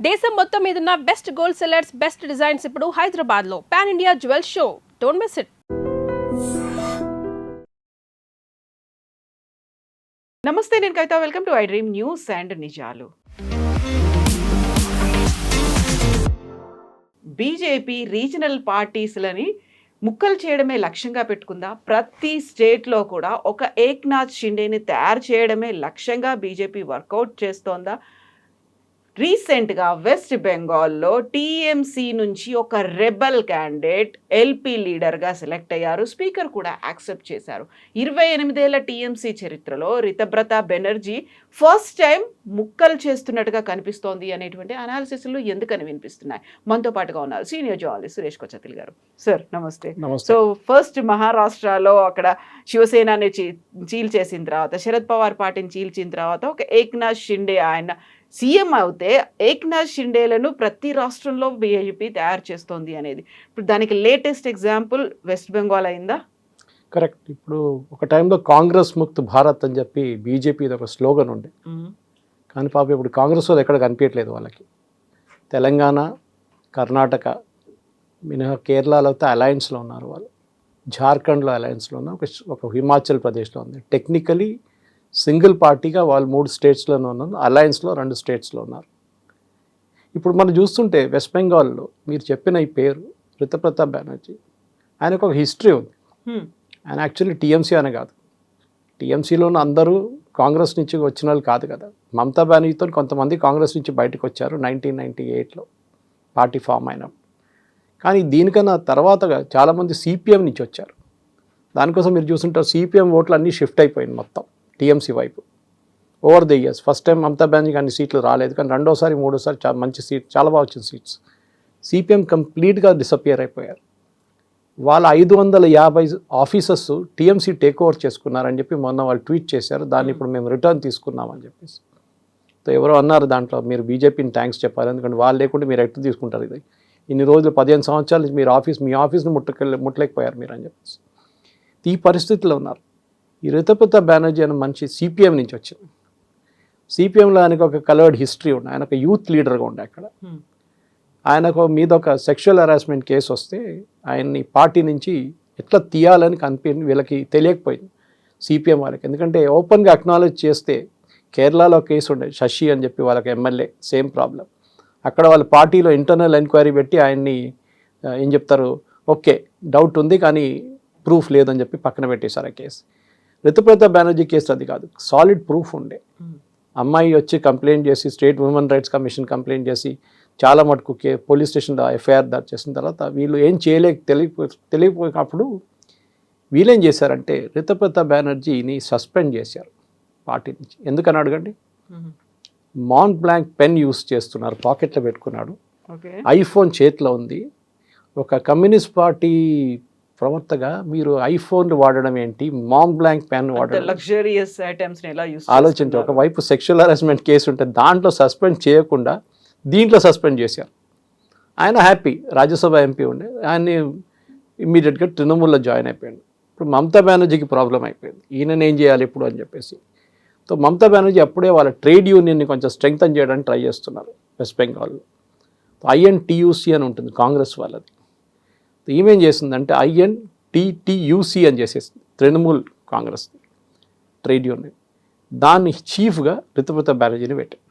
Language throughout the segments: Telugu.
దేశం మొత్తం మీదున్న best gold sellers, best designs ఇప్పుడు హైదరాబాద్ లో pan India jewel show. Don't miss it. నమస్తే, నేను Kavitha. Welcome to I dream news and నిజాలు. బీజేపీ రీజనల్ పార్టీస్లని ముక్కలు చేయడమే లక్ష్యంగా పెట్టుకుందా? ప్రతి స్టేట్లో కూడా ఒక ఏక్నాథ్ షిండేని తయారు చేయడమే లక్ష్యంగా బీజేపీ వర్కౌట్ చేస్తోందా? రీసెంట్గా వెస్ట్ బెంగాల్లో టీఎంసీ నుంచి ఒక రెబల్ క్యాండిడేట్ ఎల్పీ లీడర్గా సెలెక్ట్ అయ్యారు. స్పీకర్ కూడా యాక్సెప్ట్ చేశారు. 28 ఏళ్ల టీఎంసీ చరిత్రలో రితబ్రత బెనర్జీ ఫస్ట్ టైం ముక్కలు చేస్తున్నట్టుగా కనిపిస్తోంది అనేటువంటి అనాలిసిస్లు ఎందుకని వినిపిస్తున్నాయి? మనతో పాటుగా ఉన్నారు సీనియర్ జర్నలిస్ట్ సురేష్ కొచ్చతిల్ గారు. సార్ నమస్తే. సో ఫస్ట్ మహారాష్ట్రలో అక్కడ శివసేనని చీల్ చేసిన తర్వాత, శరద్ పవార్ పార్టీని చీల్చిన తర్వాత ఒక ఏక్నాథ్ షిండే ఆయన సీఎం అవుతే ఏక్నాథ్ షిండేలను ప్రతి రాష్ట్రంలో బీజేపీ తయారు చేస్తోంది అనేది ఇప్పుడు దానికి లేటెస్ట్ ఎగ్జాంపుల్ వెస్ట్ బెంగాల్ అయిందా? కరెక్ట్. ఇప్పుడు ఒక టైంలో కాంగ్రెస్ ముక్త్ భారత్ అని చెప్పి బీజేపీ ఒక స్లోగన్ ఉండే, కానీ పాపం ఇప్పుడు కాంగ్రెస్ వాళ్ళు ఎక్కడ కనిపించట్లేదు వాళ్ళకి. తెలంగాణ, కర్ణాటక మినహా కేరళలో అయితే అలయన్స్లో ఉన్నారు వాళ్ళు, జార్ఖండ్లో అలయన్స్లో ఉన్నారు, ఒక హిమాచల్ ప్రదేశ్లో ఉంది. టెక్నికలీ సింగిల్ పార్టీగా వాళ్ళు 3 స్టేట్స్లోనే ఉన్నారు, అలయన్స్లో 2 స్టేట్స్లో ఉన్నారు. ఇప్పుడు మనం చూస్తుంటే వెస్ట్ బెంగాల్లో మీరు చెప్పిన ఈ పేరు రితప్రతాప్ బెనర్జీ, ఆయనకు ఒక హిస్టరీ ఉంది. ఆయన యాక్చువల్లీ టీఎంసీ అనే కాదు, టీఎంసీలోనూ అందరూ కాంగ్రెస్ నుంచి వచ్చిన వాళ్ళు కాదు కదా. మమతా బెనర్జీతో కొంతమంది కాంగ్రెస్ నుంచి బయటకు వచ్చారు 1998లో పార్టీ ఫామ్ అయినప్పుడు. కానీ దీనికన్నా తర్వాతగా చాలామంది సిపిఎం నుంచి వచ్చారు. దానికోసం మీరు చూస్తుంటారు సిపిఎం ఓట్లు అన్నీ షిఫ్ట్ అయిపోయింది మొత్తం టీఎంసీ వైపు over the years. First time Mamata బెనర్జీకి అన్ని సీట్లు రాలేదు, కానీ రెండోసారి మూడోసారి మంచి సీట్, చాలా బాగా వచ్చిన సీట్స్. సిపిఎం కంప్లీట్గా డిసపియర్ అయిపోయారు. వాళ్ళ 550 ఆఫీసర్స్ టీఎంసీ టేక్ ఓవర్ చేసుకున్నారని చెప్పి మొన్న వాళ్ళు ట్వీట్ చేశారు. దాన్ని ఇప్పుడు మేము రిటర్న్ తీసుకున్నామని చెప్పేసి. సో ఎవరో అన్నారు దాంట్లో మీరు బీజేపీని థ్యాంక్స్ చెప్పాలి, ఎందుకంటే వాళ్ళు లేకుంటే మీరు ఎట్లా తీసుకుంటారు, ఇది ఇన్ని రోజులు 15 సంవత్సరాల నుంచి మీరు మీ ఆఫీస్ని ముట్టలేకపోయారు మీరు అని చెప్పేసి ఈ పరిస్థితిలో ఉన్నారు. ఈ రితప్రతాప్ బెనర్జీ అనే మనిషి సిపిఎం నుంచి వచ్చింది. సిపిఎంలో ఆయనకు ఒక కలర్డ్ హిస్టరీ ఉంది. ఆయన ఒక యూత్ లీడర్గా ఉండే అక్కడ. ఆయనకు మీద ఒక సెక్షువల్ హెరాస్మెంట్ కేసు వస్తే ఆయన్ని పార్టీ నుంచి ఎట్లా తీయాలని వీళ్ళకి తెలియకపోయింది సిపిఎం వాళ్ళకి. ఎందుకంటే ఓపెన్గా అక్నాలెడ్జ్ చేస్తే కేరళలో కేసు ఉండే శశి అని చెప్పి వాళ్ళకి ఎమ్మెల్యే, సేమ్ ప్రాబ్లం. అక్కడ వాళ్ళ పార్టీలో ఇంటర్నల్ ఎంక్వైరీ పెట్టి ఆయన్ని ఏం చెప్తారు, ఓకే డౌట్ ఉంది కానీ ప్రూఫ్ లేదని చెప్పి పక్కన పెట్టేశారు ఆ కేసు. రితప్రతాప్ బెనర్జీ కేసు అది కాదు, సాలిడ్ ప్రూఫ్ ఉండే. అమ్మాయి వచ్చి కంప్లైంట్ చేసి state human rights commission complaint చేసి చాలా మటుకు పోలీస్ స్టేషన్లో ఎఫ్ఐఆర్ దర్జ్ చేసిన తర్వాత వీళ్ళు ఏం తెలియకపోయినప్పుడు వీళ్ళేం చేశారంటే రితప్రతాప్ బెనర్జీని సస్పెండ్ చేశారు పార్టీ నుంచి. ఎందుకని అడగండి, మాంట్ బ్లాంక్ పెన్ యూస్ చేస్తున్నారు, పాకెట్లో పెట్టుకున్నాడు, ఐఫోన్ చేతిలో ఉంది. ఒక కమ్యూనిస్ట్ పార్టీ ప్రవర్తగా మీరు ఐఫోన్ వాడడం ఏంటి, మాంట్ బ్లాంక్ పెన్ వాడడం, లగ్జరియస్ ఐటమ్స్ ఎలా యూస్ ఆలోచించి. ఒకవైపు సెక్షువల్ హెరాస్మెంట్ కేసు ఉంటే దాంట్లో సస్పెండ్ చేయకుండా దీంట్లో సస్పెండ్ చేశారు. ఆయన హ్యాపీ, రాజ్యసభ ఎంపీ ఉండే, ఆయన్ని ఇమ్మీడియట్గా తృణమూల్లో జాయిన్ అయిపోయాడు. ఇప్పుడు మమతా బెనర్జీకి ప్రాబ్లం అయిపోయింది, ఈయనని ఏం చేయాలి ఇప్పుడు అని చెప్పేసి. సో మమతా బెనర్జీ అప్పుడే వాళ్ళ ట్రేడ్ యూనియన్ని కొంచెం స్ట్రెంగ్తన్ చేయడానికి ట్రై చేస్తున్నారు వెస్ట్ బెంగాల్లో. ఐఎన్టీయూసీ అని ఉంటుంది కాంగ్రెస్ వాళ్ళది. ఈమెం చేసిందంటే ఐఎన్టీటీయూసీ అని చేసేసింది, తృణమూల్ కాంగ్రెస్ ట్రేడ్ యూనియన్. దాన్ని చీఫ్గా రితప్రతాప్ బెనర్జీని పెట్టారు.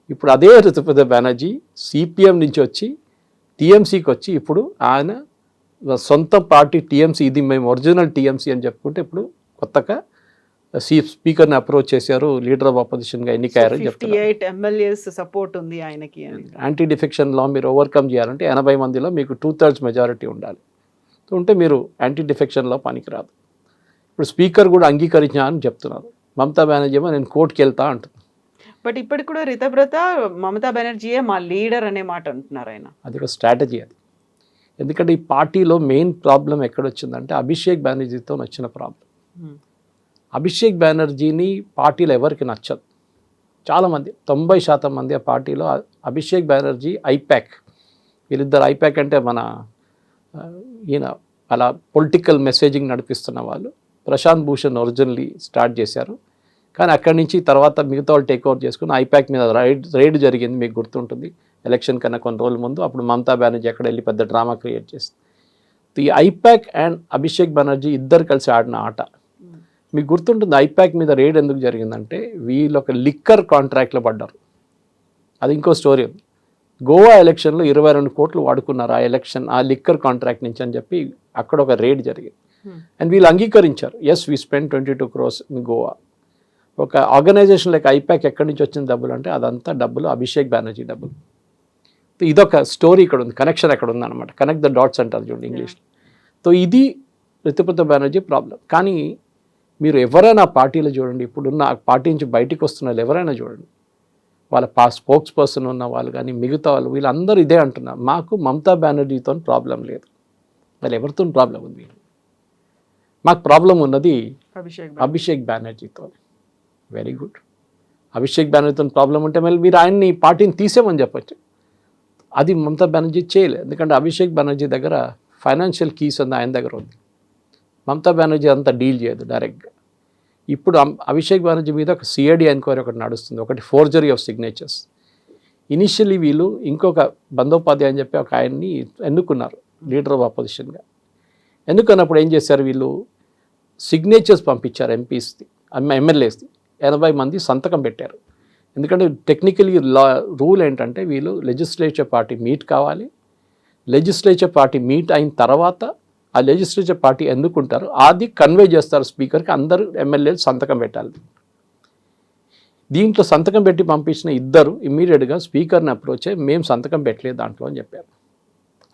ఇప్పుడు అదే రితప్రతాప్ బెనర్జీ సిపిఎం నుంచి వచ్చి టీఎంసీకి వచ్చి ఇప్పుడు ఆయన సొంత పార్టీ టీఎంసీ, ఇది మేము ఒరిజినల్ టీఎంసీ అని చెప్పుకుంటే ఇప్పుడు కొత్తగా స్పీకర్ని అప్రోచ్ చేశారు, లీడర్ ఆఫ్ ఆపోజిషన్గా ఎన్నికయ్యారని చెప్తారు. 58 ఎమ్మెల్యేస్ సపోర్ట్ ఉంది ఆయనకి. యాంటీ డిఫెక్షన్ లా మీరు ఓవర్కమ్ చేయాలంటే 80 మందిలో మీకు 2/3 మెజారిటీ ఉండాలి. ఉంటే మీరు యాంటీ డిఫెక్షన్ లా పనికిరాదు. ఇప్పుడు స్పీకర్ కూడా అంగీకరించా అని చెప్తున్నారు. మమతా బెనర్జీ ఏమో నేను కోర్టుకి వెళ్తా అంటుంది. బట్ ఇప్పటికి కూడా రితప్రత మమతా బెనర్జీయే మా లీడర్ అనే మాట అంటున్నారు ఆయన. అది ఒక స్ట్రాటజీ అది. ఎందుకంటే ఈ పార్టీలో మెయిన్ ప్రాబ్లం ఎక్కడొచ్చిందంటే అభిషేక్ బెనర్జీతో వచ్చిన ప్రాబ్లం. అభిషేక్ బెనర్జీని పార్టీలో ఎవరికి నచ్చదు. చాలామంది 90% మంది ఆ పార్టీలో అభిషేక్ బెనర్జీ, ఐపాక్, వీళ్ళిద్దరు. ఐపాక్ అంటే మన ఈయన అలా పొలిటికల్ మెసేజింగ్ నడిపిస్తున్న వాళ్ళు. ప్రశాంత్ భూషణ్ ఒరిజినల్లీ స్టార్ట్ చేశారు. కానీ అక్కడి నుంచి తర్వాత మిగతా వాళ్ళు టేక్ ఓవర్ చేసుకుని ఐపాక్ మీద రైడ్ జరిగింది, మీకు గుర్తుంటుంది. ఎలక్షన్ కన్నా కొన్ని రోజుల ముందు. అప్పుడు మమతా బెనర్జీ అక్కడ వెళ్ళి పెద్ద డ్రామా క్రియేట్ చేసింది. ఈ ఐపాక్ అండ్ అభిషేక్ బెనర్జీ ఇద్దరు కలిసి ఆడిన ఆట మీకు గుర్తుంటుంది. ఐపాక్ మీద రైడ్ ఎందుకు జరిగిందంటే వీళ్ళు ఒక లిక్కర్ కాంట్రాక్ట్లో పడ్డారు. అది ఇంకో స్టోరీ ఉంది. గోవా ఎలక్షన్లో 22 కోట్లు వాడుకున్నారు ఆ లిక్కర్ కాంట్రాక్ట్ నుంచి అని చెప్పి అక్కడ ఒక రైడ్ జరిగింది. అండ్ వీళ్ళు అంగీకరించారు, yes we spend 22 crores in Goa. ఒక ఆర్గనైజేషన్ లైక్ ఐపాక్ ఎక్కడి నుంచి వచ్చిన డబ్బులు అంటే అదంతా డబ్బులు అభిషేక్ బెనర్జీ డబ్బులు. ఇదొక స్టోరీ ఇక్కడ ఉంది, కనెక్షన్ ఎక్కడ ఉంది అనమాట. కనెక్ట్ ద డాట్స్ అంటారు చూడండి ఇంగ్లీష్లో. సో ఇది రితుపర్ణ బెనర్జీ ప్రాబ్లం. కానీ మీరు ఎవరైనా పార్టీలో చూడండి, ఇప్పుడున్న పార్టీ నుంచి బయటికి వస్తున్న వాళ్ళు ఎవరైనా చూడండి, వాళ్ళ స్పోక్స్ పర్సన్ ఉన్న వాళ్ళు కానీ మిగతా వాళ్ళు వీళ్ళందరూ ఇదే అంటున్నారు, మాకు మమతా బెనర్జీతో ప్రాబ్లం లేదు, వాళ్ళు ఎవరితో ప్రాబ్లం ఉంది, మాకు ప్రాబ్లం ఉన్నది అభిషేక్ బెనర్జీతో. Very good. అభిషేక్ బెనర్జీతో ప్రాబ్లం ఉంటే మళ్ళీ మీరు ఆయన్ని పార్టీని తీసేమని చెప్పచ్చు. అది మమతా బెనర్జీ చేయలేదు. ఎందుకంటే అభిషేక్ బెనర్జీ దగ్గర ఫైనాన్షియల్ కీస్ ఉంది, ఆయన దగ్గర ఉంది. మమతా బెనర్జీ అంతా డీల్ చేయదు డైరెక్ట్గా. ఇప్పుడు అభిషేక్ బెనర్జీ మీద ఒక సిఐడి ఎంక్వైరీ ఒకటి నడుస్తుంది, ఒకటి ఫోర్జరీ ఆఫ్ సిగ్నేచర్స్. ఇనిషియలీ వీళ్ళు ఇంకొక బందోపాధ్యాయ అని చెప్పి ఒక ఆయన్ని ఎన్నుకున్నారు లీడర్ ఆఫ్ అపోజిషన్గా. ఎన్నుకున్నప్పుడు ఏం చేశారు, వీళ్ళు సిగ్నేచర్స్ పంపించారు ఎంపీస్ది, ఎమ్మెల్యేస్ది. 80 మంది సంతకం పెట్టారు. ఎందుకంటే టెక్నికలీ రూల్ ఏంటంటే వీళ్ళు లెజిస్లేచర్ పార్టీ మీట్ కావాలి. లెజిస్లేచర్ పార్టీ మీట్ అయిన తర్వాత ఆ లెజిస్లేచర్ పార్టీ ఎన్నుకుంటారు, అది కన్వే చేస్తారు స్పీకర్కి, అందరూ ఎమ్మెల్యేలు సంతకం పెట్టాలి. దీంట్లో సంతకం పెట్టి పంపించిన ఇద్దరు ఇమ్మీడియట్గా స్పీకర్ని అప్రోచ్ అయ్యి మేము సంతకం పెట్టలేదు దాంట్లో అని చెప్పారు.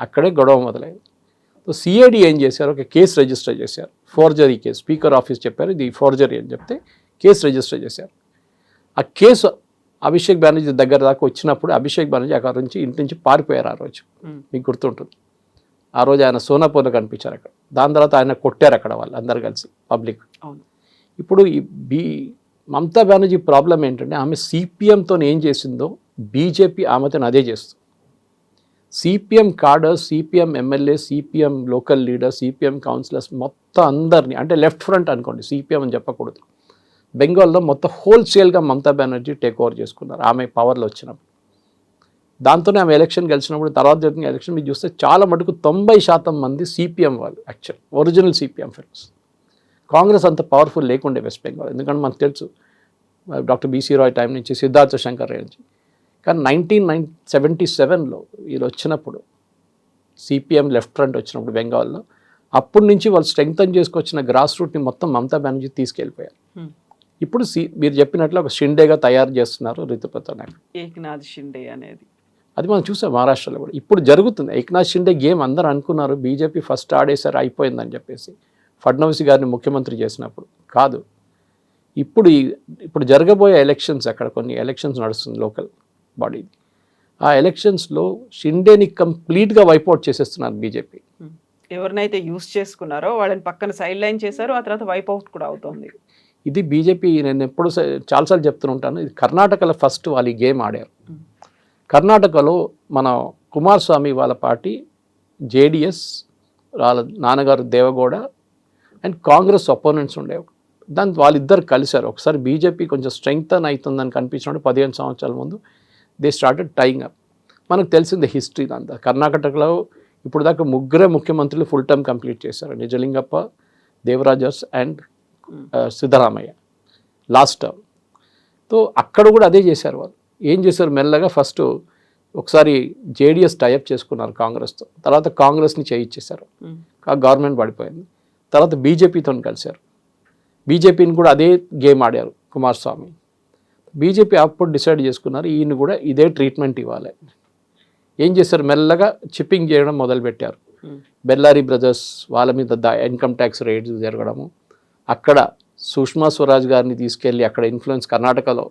అక్కడే గొడవ మొదలైంది. సో సిఐడి ఏం చేశారు, ఒక కేసు రిజిస్టర్ చేశారు, ఫోర్జరీ కేసు. స్పీకర్ ఆఫీస్ చెప్పారు ఇది ఫోర్జరీ అని చెప్తే కేసు రిజిస్టర్ చేశారు. ఆ కేసు అభిషేక్ బెనర్జీ దగ్గర దాకా వచ్చినప్పుడు అభిషేక్ బెనర్జీ అక్కడ నుంచి ఇంటి నుంచి పారిపోయారు. ఆ రోజు మీకు గుర్తుంటుంది. ఆ రోజు ఆయన సోనాపూర్లో కనిపించారు అక్కడ. దాని తర్వాత ఆయన కొట్టారు అక్కడ వాళ్ళు అందరు కలిసి పబ్లిక్. ఇప్పుడు ఈ మమతా బెనర్జీ ప్రాబ్లం ఏంటంటే ఆమె సిపిఎంతో ఏం చేసిందో బీజేపీ ఆమెతో అదే చేస్తుంది. CPM cadres, CPM MLA, CPM local leader, CPM councillors మొత్తం అందరినీ, అంటే లెఫ్ట్ ఫ్రంట్ అనుకోండి, సిపిఎం అని చెప్పకూడదు, బెంగాల్లో మొత్తం హోల్సేల్గా మమతా బెనర్జీ టేక్ ఓవర్ చేసుకున్నారు ఆమె పవర్లో వచ్చినప్పుడు. దాంతోనే ఆమె ఎలక్షన్ గెలిచినప్పుడు తర్వాత జరిగిన ఎలక్షన్ మీరు చూస్తే చాలా మటుకు 90% మంది సిపిఎం వాళ్ళు, actual original CPM fellows. Congress అంత పవర్ఫుల్ లేకుండే వెస్ట్ బెంగాల్. ఎందుకంటే మనకు తెలుసు డాక్టర్ బీసీ రాయ్ టైం నుంచి సిద్ధార్థ శంకర్ రాయ్ నుంచి. కానీ 1977లో వీళ్ళు వచ్చినప్పుడు సిపిఎం లెఫ్ట్ ఫ్రంట్ వచ్చినప్పుడు బెంగాల్లో, అప్పటి నుంచి వాళ్ళు స్ట్రెంగ్తన్ చేసుకొచ్చిన గ్రాస్ రూట్ని మొత్తం మమతా బెనర్జీ తీసుకెళ్ళిపోయారు. ఇప్పుడు మీరు చెప్పినట్లు ఒక షిండేగా తయారు చేస్తున్నారు రితుపర్ణ, ఏక్నాథ్ షిండే అనేది. అది మనం చూసాం మహారాష్ట్రలో కూడా ఇప్పుడు జరుగుతుంది. ఏక్నాథ్ షిండే గేమ్ అందరూ అనుకున్నారు బీజేపీ ఫస్ట్ ఆడేసారి అయిపోయిందని చెప్పేసి ఫడ్నవీస్ గారిని ముఖ్యమంత్రి చేసినప్పుడు. కాదు, ఇప్పుడు జరగబోయే ఎలక్షన్స్, అక్కడ కొన్ని ఎలక్షన్స్ నడుస్తుంది లోకల్ బాడీ. ఆ ఎలక్షన్స్లో షిండేని కంప్లీట్గా వైపౌట్ చేసేస్తున్నారు బీజేపీ. ఎవరినైతే యూజ్ చేసుకున్నారో వాళ్ళని పక్కన సైడ్ లైన్ చేశారు, ఆ తర్వాత వైపౌట్ కూడా అవుతుంది. ఇది బీజేపీ, నేను ఎప్పుడు చాలాసార్లు చెప్తూ ఉంటాను, ఇది కర్ణాటకలో ఫస్ట్ వాళ్ళు ఈ గేమ్ ఆడారు. కర్ణాటకలో మన కుమారస్వామి వాళ్ళ పార్టీ జేడిఎస్, వాళ్ళ నాన్నగారు దేవగౌడ అండ్ కాంగ్రెస్ అపోనెంట్స్ ఉండేవి. దాని వాళ్ళిద్దరు కలిశారు. ఒకసారి బీజేపీ కొంచెం స్ట్రెంగ్తన్ అవుతుందని కనిపించినప్పుడు 15 సంవత్సరాల ముందు దే స్టార్టెడ్ టైయింగ్ అప్. మనకు తెలిసింది హిస్టరీ అంతా. కర్ణాటకలో ఇప్పుడు దాకా 3 ముఖ్యమంత్రులు ఫుల్ టర్మ్ కంప్లీట్ చేశారు, Nijalingappa, Devaraj Urs and Siddaramaiah last term. So అక్కడ కూడా అదే చేశారు వాళ్ళు. ఏం చేశారు, మెల్లగా ఫస్ట్ ఒకసారి జేడిఎస్ టైఅప్ చేసుకున్నారు కాంగ్రెస్తో, తర్వాత కాంగ్రెస్ని చేయించేశారు, గవర్నమెంట్ పడిపోయింది. తర్వాత బీజేపీతో కలిశారు, బీజేపీని కూడా అదే గేమ్ ఆడారు కుమారస్వామి. బీజేపీ అప్పుడు డిసైడ్ చేసుకున్నారు ఈయన కూడా ఇదే ట్రీట్మెంట్ ఇవ్వాలి. ఏం చేశారు, మెల్లగా చిప్పింగ్ చేయడం మొదలుపెట్టారు. బెల్లారి బ్రదర్స్ వాళ్ళ మీద ఇన్కమ్ ట్యాక్స్ రేట్స్ జరగడము, అక్కడ సుష్మా స్వరాజ్ గారిని తీసుకెళ్ళి అక్కడ ఇన్ఫ్లుయెన్స్, కర్ణాటకలో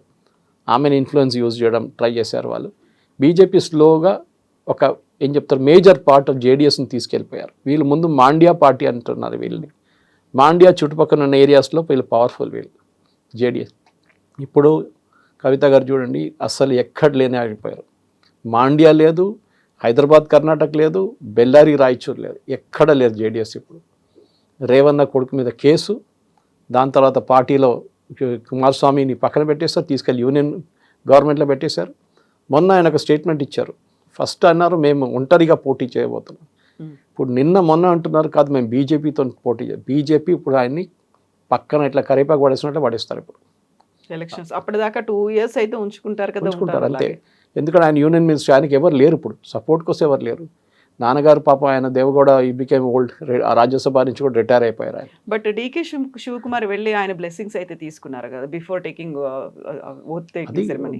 ఆమెను ఇన్ఫ్లుయెన్స్ యూజ్ చేయడం ట్రై చేశారు వాళ్ళు. బీజేపీ స్లోగా ఒక ఏం చెప్తారు మేజర్ పార్ట్ ఆఫ్ జేడిఎస్ని తీసుకెళ్ళిపోయారు. వీళ్ళు ముందు మాండ్యా పార్టీ అంటున్నారు వీళ్ళని. మాండ్యా చుట్టుపక్కల ఉన్న ఏరియాస్లో వీళ్ళు పవర్ఫుల్ వీళ్ళు జేడిఎస్. ఇప్పుడు కవిత గారు చూడండి, అస్సలు ఎక్కడ లేని ఆగిపోయారు. మాండ్యా లేదు, హైదరాబాద్ కర్ణాటక లేదు, బెల్లారి రాయచూర్ లేదు, ఎక్కడ లేదు జేడిఎస్. ఇప్పుడు రేవన్న కొడుకు మీద కేసు, దాని తర్వాత పార్టీలో కుమారస్వామిని పక్కన పెట్టేస్తారు, తీసుకెళ్ళి యూనియన్ గవర్నమెంట్లో పెట్టేశారు. మొన్న ఆయన ఒక స్టేట్మెంట్ ఇచ్చారు. ఫస్ట్ అన్నారు మేము ఒంటరిగా పోటీ చేయబోతున్నాం. ఇప్పుడు మొన్న అంటున్నారు కాదు మేము బీజేపీతో పోటీ బీజేపీ ఇప్పుడు ఆయన్ని పక్కన ఇట్లా కరేపాకు పడేసినట్టు పడేస్తారు ఇప్పుడు ఎలక్షన్స్ అప్పటిదాకా 2 years అయితే ఉంచుకుంటారు కదా. ఉంచుకుంటారు అంతే. ఎందుకంటే ఆయన యూనియన్ మినిస్టర్, ఆయనకి ఎవరు లేరు ఇప్పుడు, సపోర్ట్ కోసం ఎవరు లేరు. నాన్నగారు పాపం ఆయన Deve Gowda he became old, Rajya Sabha నుంచి కూడా రిటైర్ అయిపోయారు ఆయన. బట్ డీకే శివకుమార్ వెళ్ళి ఆయన బ్లెస్సింగ్స్ అయితే తీసుకున్నారు కదా before taking oath taking ceremony.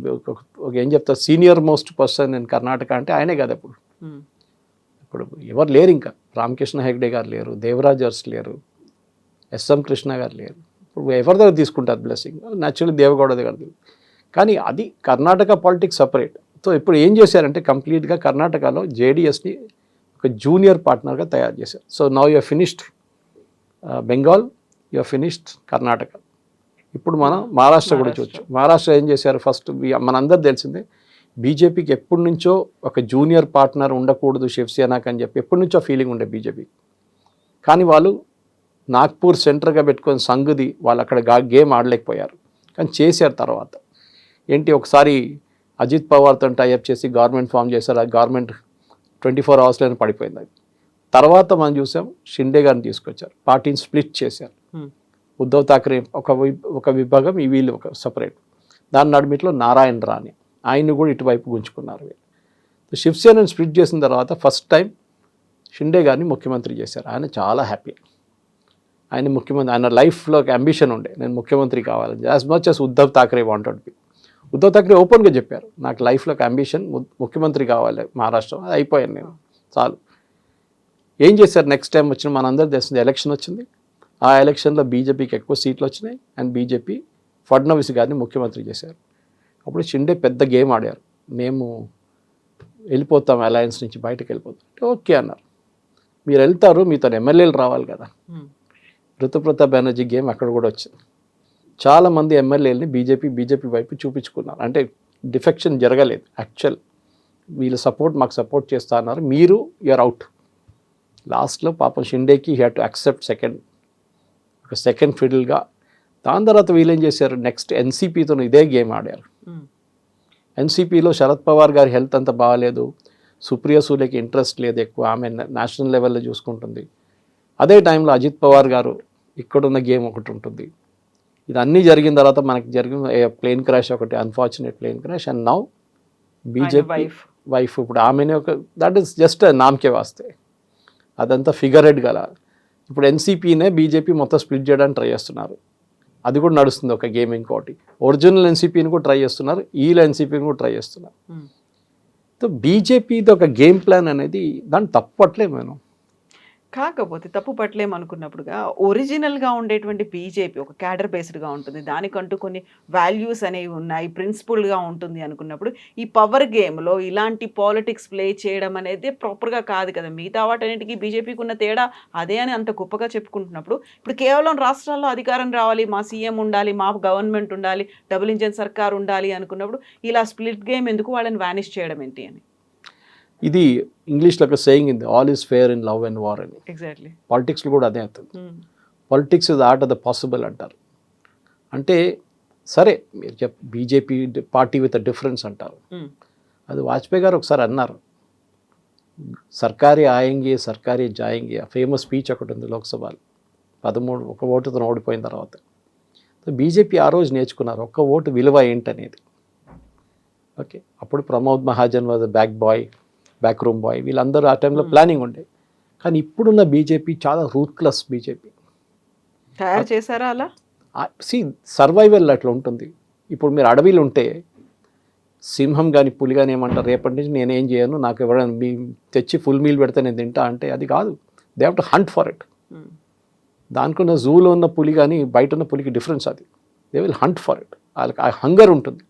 ఏం చెప్తారు, senior most person in Karnataka అంటే ఆయనే కదా ఇప్పుడు. ఇప్పుడు ఎవరు లేరు, ఇంకా రామకృష్ణ హెగ్డే గారు లేరు, దేవరాజ్ అర్స్ లేరు, ఎస్ఎం కృష్ణ గారు లేరు. ఇప్పుడు ఎవరి దగ్గర తీసుకుంటారు బ్లెస్సింగ్, న్యాచురల్లీ దేవగౌడ దగ్గర. కానీ అది కర్ణాటక పాలిటిక్స్ సపరేట్. సో ఇప్పుడు ఏం చేశారంటే కంప్లీట్గా కర్ణాటకలో జేడిఎస్ని ఒక జూనియర్ పార్ట్నర్గా తయారు చేశారు. So now you finished Bengal, you finished Karnataka. ఇప్పుడు మనం మహారాష్ట్ర కూడా చూడొచ్చు. మహారాష్ట్ర ఏం చేశారు, ఫస్ట్ మనందరూ తెలిసిందే బీజేపీకి ఎప్పటి నుంచో ఒక జూనియర్ పార్ట్నర్ ఉండకూడదు శివసేనకు అని చెప్పి ఎప్పటి నుంచో ఫీలింగ్ ఉండే బీజేపీ. కానీ వాళ్ళు నాగ్పూర్ సెంటర్గా పెట్టుకొని సంఘది వాళ్ళు అక్కడ గేమ్ ఆడలేకపోయారు, కానీ చేశారు. తర్వాత ఏంటి, ఒకసారి అజిత్ పవార్తో టైఅప్ చేసి గవర్నమెంట్ ఫామ్ చేశారు. ఆ గవర్నమెంట్ 24 hours పడిపోయింది. అది తర్వాత మనం చూసాం షిండే గారిని తీసుకొచ్చారు, పార్టీని స్ప్లిట్ చేశారు. ఉద్ధవ్ థాకరే ఒక విభాగం, ఈ వీళ్ళు ఒక సపరేట్. దాని నడుమిట్లో నారాయణ రాణి ఆయన్ని కూడా ఇటువైపు గుంజుకున్నారు. శివసేనని స్ప్లిట్ చేసిన తర్వాత ఫస్ట్ టైం షిండే గారిని ముఖ్యమంత్రి చేశారు. ఆయన చాలా హ్యాపీ. ఆయన ముఖ్యమంత్రి, ఆయన లైఫ్లో ఒక అంబిషన్ ఉండే నేను ముఖ్యమంత్రి కావాలని, as much as Uddhav Thackeray wanted B. Uddhav Thackeray ఓపెన్గా చెప్పారు నాకు లైఫ్లో ఒక అంబిషన్ ముఖ్యమంత్రి కావాలి మహారాష్ట్ర, అది అయిపోయాను నేను చాలు. ఏం చేశారు, నెక్స్ట్ టైం వచ్చిన మనందరూ తెలిసింది ఎలక్షన్ వచ్చింది. ఆ ఎలక్షన్లో బీజేపీకి ఎక్కువ సీట్లు వచ్చినాయి అండ్ బీజేపీ ఫడ్నవీస్ గారిని ముఖ్యమంత్రి చేశారు. అప్పుడు షిండే పెద్ద గేమ్ ఆడారు, మేము వెళ్ళిపోతాం అలయన్స్ నుంచి బయటకు వెళ్ళిపోతాం అంటే ఓకే అన్నారు. మీరు వెళ్తారు, మీతో ఎమ్మెల్యేలు రావాలి కదా. ఋతుప్రతాప్ బెనర్జీ గేమ్ అక్కడ కూడా వచ్చింది. చాలామంది ఎమ్మెల్యేలని బీజేపీ వైపు చూపించుకున్నారు. అంటే డిఫెక్షన్ జరగలేదు, యాక్చువల్ వీళ్ళు మాకు సపోర్ట్ చేస్తా అన్నారు, మీరు యూఆర్ అవుట్. లాస్ట్లో పాపం షిండేకి he had to accept second ఫిడిల్గా. దాని తర్వాత వీళ్ళు ఏం చేశారు, నెక్స్ట్ ఎన్సీపీతో ఇదే గేమ్ ఆడారు. ఎన్సీపీలో శరద్ పవార్ గారి హెల్త్ అంత బాగాలేదు, సుప్రియా సూలేకి ఇంట్రెస్ట్ లేదు ఎక్కువ, ఆమె నేషనల్ లెవెల్లో చూసుకుంటుంది. అదే టైంలో అజిత్ పవార్ గారు ఇక్కడున్న గేమ్ ఒకటి ఉంటుంది. ఇదన్నీ జరిగిన తర్వాత మనకి జరిగిన ప్లేన్ క్రాష్ ఒకటి, unfortunate plane crash. And now BJP wife ఇప్పుడు ఆమెనే ఒక దట్ ఈస్ జస్ట్ నామకే వాస్తే, అదంతా ఫిగర్ హెడ్ గల. ఇప్పుడు ఎన్సీపీనే బీజేపీ మొత్తం స్ప్లిట్ చేయడానికి ట్రై చేస్తున్నారు. అది కూడా నడుస్తుంది ఒక గేమ్. ఇంకోటి ఒరిజినల్ ఎన్సీపీని కూడా ట్రై చేస్తున్నారు, ఈల ఎన్సీపీని కూడా ట్రై చేస్తున్నారు. సో బీజేపీది ఒక గేమ్ ప్లాన్ అనేది దాన్ని తప్పట్లే మనం. కాకపోతే తప్పు పట్టలేం అనుకున్నప్పుడుగా ఒరిజినల్గా ఉండేటువంటి బీజేపీ ఒక క్యాడర్ బేస్డ్గా ఉంటుంది, దానికంటూ కొన్ని వాల్యూస్ అనేవి ఉన్నాయి, ప్రిన్సిపల్గా ఉంటుంది అనుకున్నప్పుడు ఈ పవర్ గేమ్లో ఇలాంటి పాలిటిక్స్ ప్లే చేయడం అనేది ప్రాపర్గా కాదు కదా. మిగతా వాటన్నిటికీ బీజేపీకి ఉన్న తేడా అదే అని అంత గొప్పగా చెప్పుకుంటున్నప్పుడు ఇప్పుడు కేవలం రాష్ట్రాల్లో అధికారం రావాలి, మా సీఎం ఉండాలి, మా గవర్నమెంట్ ఉండాలి, డబుల్ ఇంజన్ సర్కార్ ఉండాలి అనుకున్నప్పుడు ఇలా స్ప్లిట్ గేమ్ ఎందుకు, వాళ్ళని వానిష్ చేయడం ఏంటి అని. ఇది ఇంగ్లీష్లో ఒక సేయింగ్ ఉంది, all is fair in love and war అని. ఎగ్జాక్ట్లీ పాలిటిక్స్లో కూడా అదే అవుతుంది. Politics is art of the possible అంటారు. అంటే సరే మీరు BJP party with a difference అంటారు. అది వాజ్పేయి గారు ఒకసారి అన్నారు, సర్కారీ ఆయంగి సర్కారీ జాయంగి, ఆ ఫేమస్ స్పీచ్ ఒకటి ఉంది లోక్సభలో 13 ఒక ఓటుతో ఓడిపోయిన తర్వాత. బీజేపీ ఆ రోజు నేర్చుకున్నారు ఒక్క ఓటు విలువ ఏంటనేది. ఓకే, అప్పుడు Pramod Mahajan was back room boy, వీళ్ళందరూ ఆ టైంలో ప్లానింగ్ ఉండే. కానీ ఇప్పుడున్న బీజేపీ చాలా రూత్లెస్ బీజేపీ తయారు చేశారా అలా. సర్వైవల్ అట్లా ఉంటుంది. ఇప్పుడు మీరు అడవిలో ఉంటే సింహం కానీ పులి కానీ ఏమంటారు, రేపటి నుంచి నేనేం చేయను, నాకు ఎవరైనా మీ తెచ్చి ఫుల్ మీల్ పెడితే నేను తింటా అంటే అది కాదు. They have to hunt for it. దానికున్న జూలో ఉన్న పులి కానీ బయట ఉన్న పులికి డిఫరెన్స్ అది. They will hunt for it. వాళ్ళకి ఆ హంగర్ ఉంటుంది.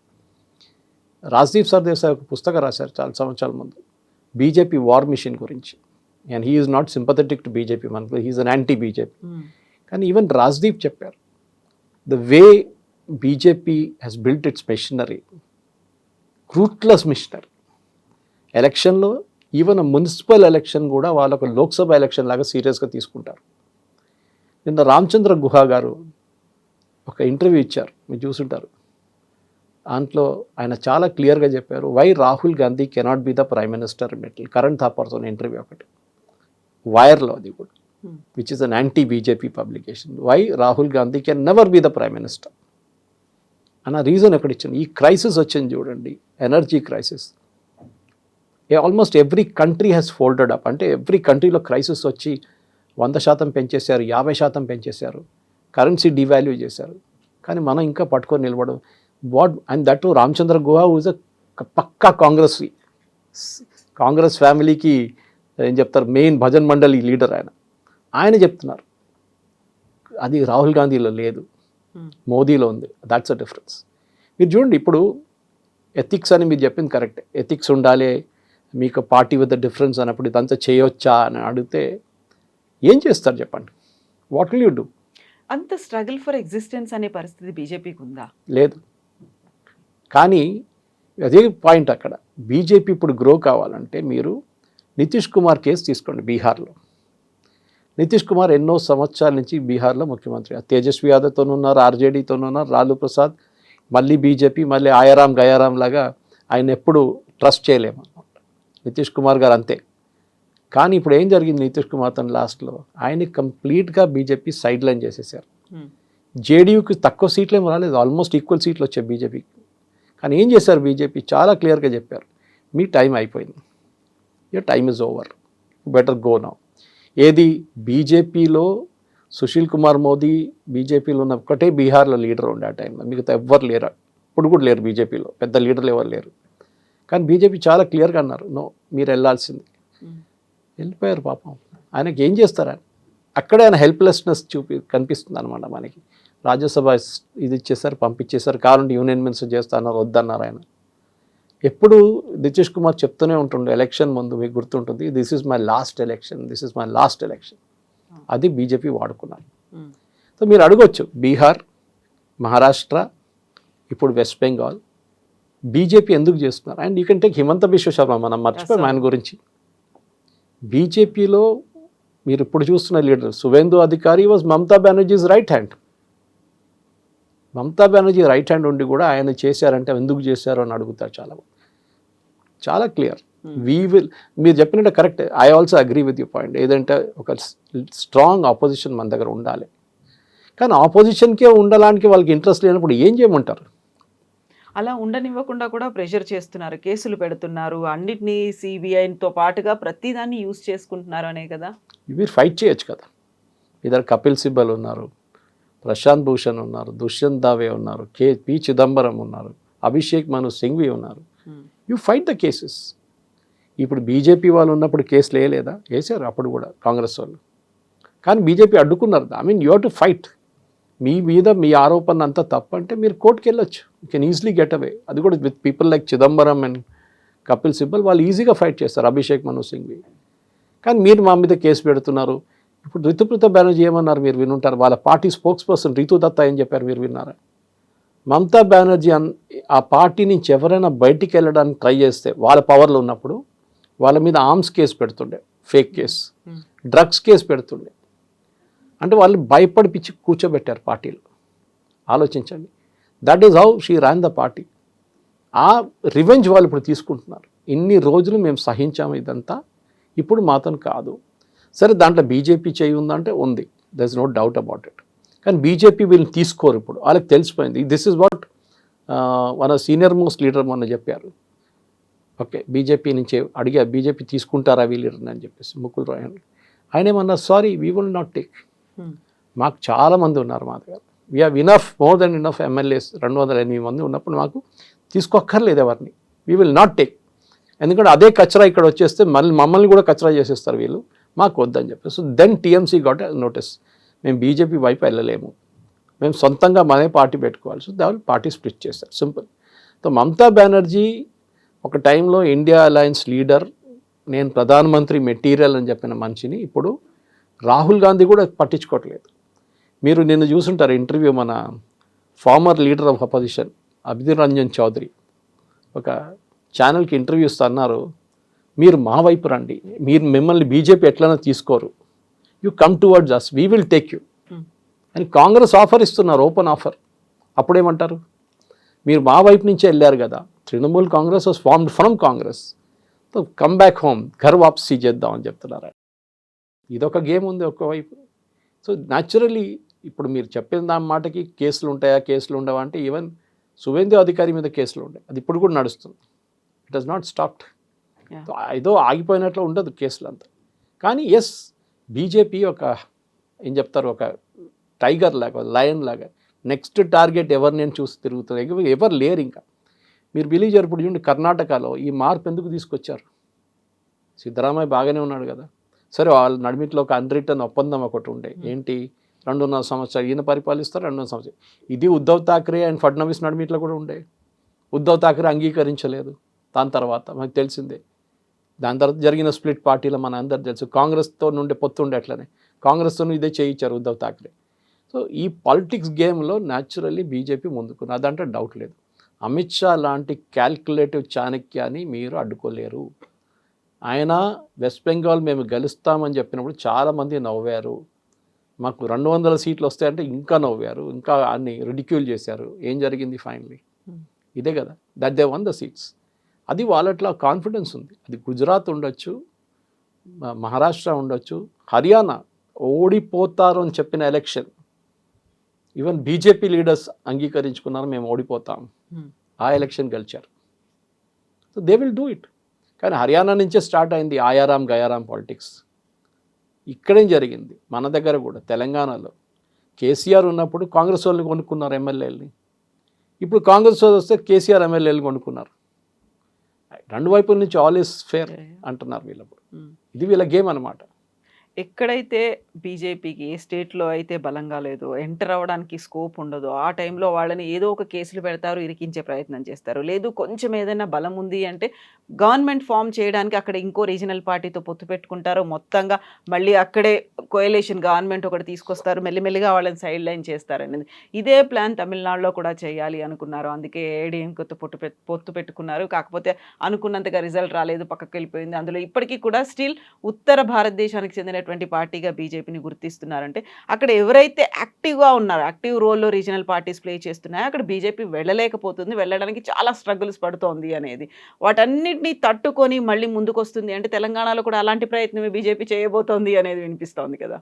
రాజ్దీప్ సర్దేశాయ్ ఒక పుస్తకం రాశారు చాలా సంవత్సరాల ముందు, బీజేపీ వార్ మిషన్ గురించి. And he is not sympathetic to BJP, మనకు he is an anti BJP. కానీ ఈవెన్ రాజ్దీప్ చెప్పారు, the way BJP has built its machinery, ruthless machinery. ఎలక్షన్లో ఈవెన్ మున్సిపల్ ఎలక్షన్ కూడా వాళ్ళకు లోక్సభ ఎలక్షన్ లాగా సీరియస్గా తీసుకుంటారు. నిన్న రామచంద్ర గుహ గారు ఒక ఇంటర్వ్యూ ఇచ్చారు, మీరు చూసుంటారు. దాంట్లో ఆయన చాలా క్లియర్గా చెప్పారు, why Rahul Gandhi cannot be the prime minister material. Karan Thapar's interview ఒకటి వైర్లో, అది కూడా which is an anti BJP publication. Why Rahul Gandhi can never be the prime minister అన్న రీజన్ ఎక్కడ ఇచ్చింది. ఈ క్రైసిస్ వచ్చింది చూడండి, energy crisis. Almost every country has folded up. అంటే ఎవ్రీ కంట్రీలో క్రైసిస్ వచ్చి 100% పెంచేశారు, 50% పెంచేశారు, కరెన్సీ డివాల్యూ చేశారు. కానీ మనం ఇంకా పట్టుకొని నిలబడం. And that Ramachandra Guha is a పక్కా కాంగ్రెస్ ఫ్యామిలీకి ఏం చెప్తారు, మెయిన్ భజన్ మండలి లీడర్ ఆయన చెప్తున్నారు. అది రాహుల్ గాంధీలో లేదు, మోదీలో ఉంది. That's a difference. మీరు చూడండి, ఇప్పుడు ఎథిక్స్ అని మీరు చెప్పింది కరెక్ట్. ఎథిక్స్ ఉండాలి, మీకు పార్టీ విత్ ద డిఫరెన్స్ అన్నప్పుడు ఇదంతా చేయొచ్చా అని అడిగితే ఏం చేస్తారు చెప్పండి? What will you do? అంత స్ట్రగుల్ ఫర్ ఎగ్జిస్టెన్స్ అనే పరిస్థితి బీజేపీకి ఉందా? లేదు. కానీ అదే పాయింట్ అక్కడ. బీజేపీ ఇప్పుడు గ్రో కావాలంటే మీరు నితీష్ కుమార్ కేసు తీసుకోండి. బీహార్లో నితీష్ కుమార్ ఎన్నో సంవత్సరాల నుంచి బీహార్లో ముఖ్యమంత్రి. తేజస్వి యాదవ్తోనున్నారు, ఆర్జేడీతోనున్నారు, లాలూ ప్రసాద్, మళ్ళీ బీజేపీ, మళ్ళీ ఆయారాం గయారాం లాగా ఆయన ఎప్పుడు ట్రస్ట్ చేయలేము అన్నమాట. నితీష్ కుమార్ గారు అంతే. కానీ ఇప్పుడు ఏం జరిగింది నితీష్ కుమార్తో లాస్ట్లో, ఆయన్ని కంప్లీట్గా బీజేపీ సైడ్ లైన్ చేసేసారు. జేడీయూకి తక్కువ సీట్లు ఏమో రాలేదు, ఆల్మోస్ట్ ఈక్వల్ సీట్లు వచ్చాయి బీజేపీకి. కానీ ఏం చేశారు బీజేపీ? చాలా క్లియర్గా చెప్పారు, మీ టైం అయిపోయింది, your time is over, better go now. ఏది బీజేపీలో సుశీల్ కుమార్ మోదీ బీజేపీలో ఉన్న ఒక్కటే బీహార్లో లీడర్ ఉండే ఆ టైంలో, మిగతా ఎవ్వరు లేరు, ఇప్పుడు కూడా లేరు బీజేపీలో, పెద్ద లీడర్లు ఎవరు లేరు. కానీ బీజేపీ చాలా క్లియర్గా అన్నారు, నో మీరు వెళ్ళాల్సింది. వెళ్ళిపోయారు పాపం. ఆయనకి ఏం చేస్తారు? అక్కడే ఆయన హెల్ప్లెస్నెస్ కనిపిస్తుంది అనమాట మనకి. రాజ్యసభ ఇది ఇచ్చేసారు, పంపించేశారు, కావాలంటే యూనియన్ మినిస్టర్ చేస్తున్నారు, వద్దన్నారు ఆయన. ఎప్పుడు నితీష్ కుమార్ చెప్తూనే ఉంటుండే ఎలక్షన్ ముందు, మీకు గుర్తుంటుంది, this is my last election, this is my last election. అది బీజేపీ వాడుకున్నారు. సో మీరు అడగొచ్చు, బీహార్, మహారాష్ట్ర, ఇప్పుడు వెస్ట్ బెంగాల్ బీజేపీ ఎందుకు చేస్తున్నారు? And you can take Himanta Biswa Sharma, మనం మర్చిపోయాం ఆయన గురించి. బీజేపీలో మీరు ఇప్పుడు చూస్తున్న leader Suvendu Adhikari was Mamata Banerjee's right hand. Mamata Banerjee right hand ఉండి కూడా ఆయన చేశారంటే ఎందుకు చేశారు అని అడుగుతారు చాలా క్లియర్. మీరు చెప్పినట్టు correct, I also agree with you point. ఏదంటే ఒక స్ట్రాంగ్ ఆపోజిషన్ మన దగ్గర ఉండాలి. కానీ ఆపోజిషన్కే ఉండడానికి వాళ్ళకి ఇంట్రెస్ట్ లేనప్పుడు ఏం చేయమంటారు? అలా ఉండనివ్వకుండా కూడా ప్రెషర్ చేస్తున్నారు, కేసులు పెడుతున్నారు, అన్నిటినీ సిబిఐతో పాటుగా ప్రతిదాన్ని యూజ్ చేసుకుంటున్నారు అనే కదా. మీరు ఫైట్ చేయొచ్చు కదా. ఇద్దరు కపిల్ సిబ్బల్ ఉన్నారు, ప్రశాంత్ భూషణ్ ఉన్నారు, దుష్యంత్ దావే ఉన్నారు, పి చిదంబరం ఉన్నారు, అభిషేక్ మను సింఘ్వి ఉన్నారు. You fight the cases. ఇప్పుడు బీజేపీ వాళ్ళు ఉన్నప్పుడు కేసులు వేయలేదా? వేసారు అప్పుడు కూడా కాంగ్రెస్ వాళ్ళు. కానీ బీజేపీ అడ్డుకున్నారు. I mean you have to fight. మీ మీద మీ ఆరోపణ అంతా తప్పంటే మీరు కోర్టుకి వెళ్ళొచ్చు, you can easily get away. అది కూడా with people like Chidambaram and Kapil Sibal, వాళ్ళు ఈజీగా ఫైట్ చేస్తారు, అభిషేక్ మను సింఘ్వి. కానీ మీరు మా మీద కేసు పెడుతున్నారు. ఇప్పుడు రితుప్రత బెనర్జీ ఏమన్నారు మీరు వినుంటారు, వాళ్ళ party spokesperson Ritu Dutta ఏం చెప్పారు మీరు విన్నారా? మమతా బెనర్జీ ఆ పార్టీ నుంచి ఎవరైనా బయటికి వెళ్ళడానికి ట్రై చేస్తే వాళ్ళ పవర్లో ఉన్నప్పుడు వాళ్ళ మీద ఆర్మ్స్ కేసు పెడుతుండే, ఫేక్ కేసు, డ్రగ్స్ కేసు పెడుతుండే. అంటే వాళ్ళు భయపడిపించి కూర్చోబెట్టారు పార్టీలో. ఆలోచించండి. That is how she ran the party. ఆ రివెంజ్ వాళ్ళు ఇప్పుడు తీసుకుంటున్నారు. ఇన్ని రోజులు మేము సహించాము ఇదంతా, ఇప్పుడు మాతో కాదు. సరే దాంట్లో బీజేపీ చేయి ఉందంటే ఉంది, there is no doubt about it. కానీ బీజేపీ వీళ్ళని తీసుకోరు. ఇప్పుడు వాళ్ళకి తెలిసిపోయింది, దిస్ ఇస్ వాట్ మన సీనియర్ మోస్ట్ లీడర్ మొన్న చెప్పారు. ఓకే, బీజేపీ నుంచి అడిగా, బీజేపీ తీసుకుంటారా వీ లీడర్ని అని చెప్పేసి ముకుల్ రాయ్. ఆయన ఏమన్నారు, sorry we will not take. మాకు చాలామంది ఉన్నారు మా దగ్గర, we have enough, more than enough MLAs, 208 మంది ఉన్నప్పుడు మాకు తీసుకోక్కర్లేదు ఎవరిని, వీ విల్ నాట్ టేక్. ఎందుకంటే అదే కచరా ఇక్కడ వచ్చేస్తే మమ్మల్ని కూడా కచరా చేసేస్తారు వీళ్ళు, మాకు వద్దని చెప్పి. So then TMC got notice, మేము బీజేపీ వైపు వెళ్ళలేము, మేము సొంతంగా మనే పార్టీ పెట్టుకోవాలి. సో దాని పార్టీ స్ప్లిట్ చేస్తారు, సింపుల్. సో మమతా బెనర్జీ ఒక టైంలో ఇండియా అలయన్స్ లీడర్, నేను ప్రధానమంత్రి మెటీరియల్ అని చెప్పిన మనిషిని ఇప్పుడు రాహుల్ గాంధీ కూడా పట్టించుకోవట్లేదు. మీరు నిన్న చూసుంటారు ఇంటర్వ్యూ, మన former leader of opposition Adhir Ranjan Chowdhury ఒక ఛానల్కి ఇంటర్వ్యూ ఇస్తా అన్నారు, మీరు మా వైపు రండి, మిమ్మల్ని బీజేపీ ఎట్లైనా తీసుకోరు, you come towards us, we will take you అని కాంగ్రెస్ ఆఫర్ ఇస్తున్నారు, ఓపెన్ ఆఫర్. అప్పుడేమంటారు, మీరు మా వైపు నుంచే వెళ్ళారు కదా, Trinamool Congress was formed from Congress, so come back home, ghar wapsi చేద్దాం అని చెప్తున్నారు. ఇదొక గేమ్ ఉంది ఒకవైపు. సో న్యాచురలీ ఇప్పుడు మీరు చెప్పిన దాని మాటకి కేసులు ఉంటాయా, కేసులు ఉండవా అంటే ఈవెన్ సువేందు అధికారి మీద కేసులు ఉంటాయి, అది ఇప్పుడు కూడా నడుస్తుంది. It has not stopped. ఏదో ఆగిపోయినట్లు ఉండదు కేసులు అంతా. కానీ ఎస్, బీజేపీ ఒక ఏం చెప్తారు, ఒక టైగర్ లాగా, లయన్ లాగా నెక్స్ట్ టార్గెట్ ఎవరు నేను చూసి తిరుగుతుంది, ఎవరు లేరు ఇంకా. మీరు బిలీవ్ చేయరు, ఇప్పుడు చూడండి కర్ణాటకలో ఈ మార్పు ఎందుకు తీసుకొచ్చారు. సిద్ధరామయ్య బాగానే ఉన్నాడు కదా, సరే వాళ్ళ నడిమిట్లో ఒక అన్రిటర్న్ ఒప్పందం ఒకటి ఉండే, ఏంటి 2.5 సంవత్సరాలు ఈయన పరిపాలిస్తారు, 2.5 సంవత్సరాలు. ఇది ఉద్ధవ్ థాక్రే అండ్ ఫడ్నవీస్ నడిమిట్లో కూడా ఉండే. ఉద్ధవ్ థాక్రే అంగీకరించలేదు, దాని తర్వాత మనకు తెలిసిందే. దాని తర్వాత జరిగిన స్ప్లిట్ పార్టీలో మన అందరు తెలుసు, కాంగ్రెస్తో నుండి పొత్తుండే, అట్లనే కాంగ్రెస్తో ఇదే చేయించారు ఉద్ధవ్ థాక్రే. సో ఈ పాలిటిక్స్ గేమ్లో న్యాచురల్లీ బీజేపీ ముందుకున్న అదంటే డౌట్ లేదు. అమిత్ షా లాంటి క్యాల్కులేటివ్ చాణక్యాన్ని మీరు అడ్డుకోలేరు. ఆయన వెస్ట్ బెంగాల్ మేము గెలుస్తామని చెప్పినప్పుడు చాలామంది నవ్వారు, మాకు 200 సీట్లు వస్తాయంటే ఇంకా నవ్వారు, ఇంకా అన్ని రిడిక్యూల్ చేశారు. ఏం జరిగింది ఫైనలీ? ఇదే కదా, that they one the seats. అది వాళ్ళట్లా కాన్ఫిడెన్స్ ఉంది. అది గుజరాత్ ఉండొచ్చు, మహారాష్ట్ర ఉండొచ్చు, హర్యానా ఓడిపోతారు అని చెప్పిన ఎలక్షన్ ఈవెన్ బీజేపీ లీడర్స్ అంగీకరించుకున్నారు, మేము ఓడిపోతాం, ఆ ఎలక్షన్ గెలిచారు. So they will do it. కానీ హర్యానా నుంచే స్టార్ట్ అయింది ఆయారాం గయారాం పాలిటిక్స్. ఇక్కడేం జరిగింది మన దగ్గర కూడా, తెలంగాణలో కేసీఆర్ ఉన్నప్పుడు కాంగ్రెస్ వాళ్ళని కొనుక్కున్నారు ఎమ్మెల్యేలని, ఇప్పుడు కాంగ్రెస్ వాళ్ళు వస్తే కేసీఆర్ ఎమ్మెల్యేలు కొనుక్కున్నారు. రెండు వైపుల నుంచి ఆల్ ఈస్ ఫేర్ అంటున్నారు వీళ్ళప్పుడు. ఇది వీళ్ళ గేమ్ అనమాట. ఎక్కడైతే బీజేపీకి ఏ స్టేట్లో అయితే బలంగా లేదో, ఎంటర్ అవ్వడానికి స్కోప్ ఉండదో, ఆ టైంలో వాళ్ళని ఏదో ఒక కేసులు పెడతారు, ఇరికించే ప్రయత్నం చేస్తారు. లేదు కొంచెం ఏదైనా బలం ఉంది అంటే గవర్నమెంట్ ఫామ్ చేయడానికి అక్కడ ఇంకో రీజనల్ పార్టీతో పొత్తు పెట్టుకుంటారు, మొత్తంగా మళ్ళీ అక్కడే కోయలేషన్ గవర్నమెంట్ ఒకటి తీసుకొస్తారు, మెల్లిమెల్లిగా వాళ్ళని సైడ్ లైన్ చేస్తారనేది. ఇదే ప్లాన్ తమిళనాడులో కూడా చేయాలి అనుకున్నారు, అందుకే ఏడీఎంకేతో పొత్తు పెట్టుకున్నారు. కాకపోతే అనుకున్నంతగా రిజల్ట్ రాలేదు, పక్కకి వెళ్ళిపోయింది. అందులో ఇప్పటికీ కూడా స్టిల్ ఉత్తర భారతదేశానికి చెందిన పార్టీగా బీజేపీని గుర్తిస్తున్నారంటే అక్కడ ఎవరైతే యాక్టివ్గా ఉన్నారో, యాక్టివ్ రోల్లో రీజనల్ పార్టీస్ ప్లే చేస్తున్నాయో అక్కడ బీజేపీ వెళ్ళలేకపోతుంది, వెళ్ళడానికి చాలా స్ట్రగుల్స్ పడుతోంది అనేది. వాటన్నిటిని తట్టుకొని మళ్ళీ ముందుకు వస్తుంది అంటే తెలంగాణలో కూడా అలాంటి ప్రయత్నమే బీజేపీ చేయబోతోంది అనేది వినిపిస్తోంది కదా.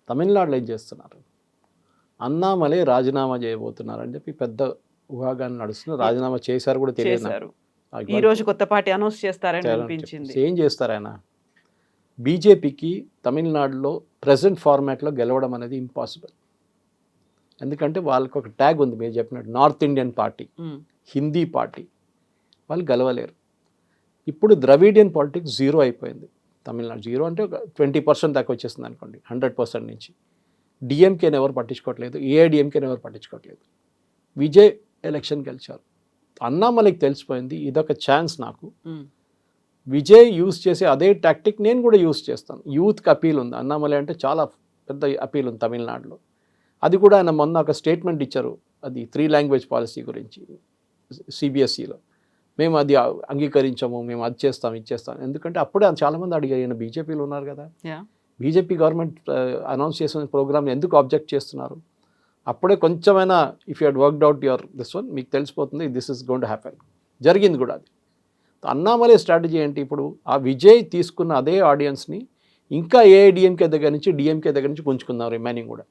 తమిళనాడులో ఏం చేస్తున్నారు, అన్నామలై రాజీనామా చేయబోతున్నారు అని చెప్పి పెద్ద ఊహాగానం నడుస్తుంది. రాజీనామా చేశారు కూడా తెలియదు, ఈ రోజు కొత్త పార్టీ అనౌన్స్ చేస్తారని అనిపించింది. ఏం చేస్తారు ఆయన? బీజేపీకి తమిళనాడులో ప్రజెంట్ ఫార్మాట్లో గెలవడం అనేది ఇంపాసిబుల్. ఎందుకంటే వాళ్ళకి ఒక ట్యాగ్ ఉంది, మీరు చెప్పినట్టు north Indian party, Hindi party, వాళ్ళు గెలవలేరు. ఇప్పుడు ద్రవిడియన్ పాలిటిక్స్ జీరో అయిపోయింది తమిళనాడు. జీరో అంటే ఒక 20% దాకా వచ్చేస్తుంది అనుకోండి, 100% నుంచి. డిఎంకేని ఎవరు పట్టించుకోవట్లేదు, ఏఐడిఎంకేని ఎవరు పట్టించుకోవట్లేదు. విజయ్ ఎలక్షన్ గెలిచారు. అన్నామలైకి తెలిసిపోయింది ఇదొక ఛాన్స్ నాకు, విజయ్ యూస్ చేసే అదే టాక్టిక్ నేను కూడా యూస్ చేస్తాను. యూత్కి అపీల్ ఉంది, అన్నామలై అంటే చాలా పెద్ద అపీల్ ఉంది తమిళనాడులో. అది కూడా ఆయన మొన్న ఒక స్టేట్మెంట్ ఇచ్చారు, అది 3 లాంగ్వేజ్ పాలసీ గురించి సిబిఎస్ఈలో. మేము అది అంగీకరించాము, మేము అది చేస్తాం, ఇది చేస్తాం. ఎందుకంటే అప్పుడే చాలామంది అడిగారు, ఈయన బీజేపీలో ఉన్నారు కదా, బీజేపీ గవర్నమెంట్ అనౌన్స్ చేసిన ప్రోగ్రామ్ ఎందుకు ఆబ్జెక్ట్ చేస్తున్నారు? అప్పుడే కొంచెమైనా if you head worked out your this one, మీకు తెలిసిపోతుంది this is going to happen. జరిగింది కూడా అది. అన్నామలై స్ట్రాటజీ ఏంటి, ఇప్పుడు ఆ విజయ్ తీసుకున్న అదే ఆడియన్స్ని ఇంకా ఏఐడిఎంకే దగ్గర నుంచి డిఎంకే దగ్గర నుంచి పుంజుకున్నారు రిమైనింగ్ కూడా.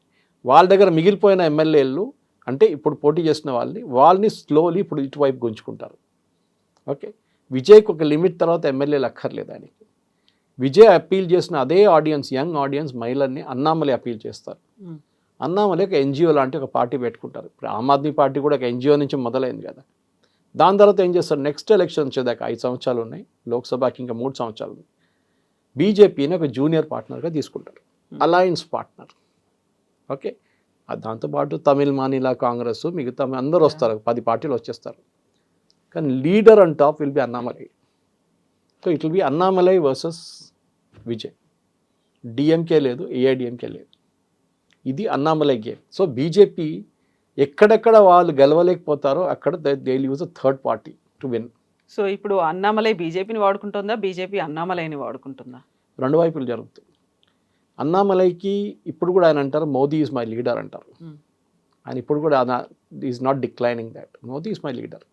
వాళ్ళ దగ్గర మిగిలిపోయిన ఎమ్మెల్యేలు అంటే ఇప్పుడు పోటీ చేసిన వాళ్ళని స్లోలీ ఇప్పుడు ఇటువైపు గుంజుకుంటారు. ఓకే, విజయ్కి ఒక లిమిట్ తర్వాత ఎమ్మెల్యేలు అక్కర్లేదు ఆయనకి. విజయ్ అప్పీల్ చేసిన అదే ఆడియన్స్, యంగ్ ఆడియన్స్, మహిళల్ని అన్నామలై అప్పీల్ చేస్తారు. అన్నామలై ఒక ఎన్జిఓ లాంటి ఒక పార్టీ పెట్టుకుంటారు. ఇప్పుడు ఆమ్ ఆద్మీ పార్టీ కూడా ఒక ఎన్జిఓ నుంచి మొదలైంది కదా. దాని తర్వాత ఏం చేస్తారు, నెక్స్ట్ ఎలక్షన్ వచ్చేదాకా 5 సంవత్సరాలు ఉన్నాయి, లోక్సభకి ఇంకా 3 సంవత్సరాలు ఉన్నాయి. బీజేపీని ఒక జూనియర్ పార్ట్నర్గా తీసుకుంటారు, అలయన్స్ పార్ట్నర్. ఓకే, దాంతోపాటు తమిళ్ మానిలా కాంగ్రెస్ మిగతా అందరూ వస్తారు, 10 పార్టీలు వచ్చేస్తారు. కానీ leader and top will be Annamalai. So it will be Annamalai versus Vijay. DMK లేదు, ఏఐడిఎంకే లేదు, ఇది అన్నామలై గేమ్. సో బీజేపీ ఎక్కడెక్కడ వాళ్ళు గెలవలేకపోతారో అక్కడ they use a third party to win. So ఇప్పుడు అన్నామలై బీజేపీని వాడుకుంటుందా, బీజేపీ అన్నామలైని వాడుకుంటుందా? రెండు వైపులు జరుగుతుంది. అన్నామలైకి ఇప్పుడు కూడా ఆయన అంటారు మోదీ ఈజ్ మై లీడర్ అంటారు. ఆయన ఇప్పుడు కూడా is not declining that Modi is my leader.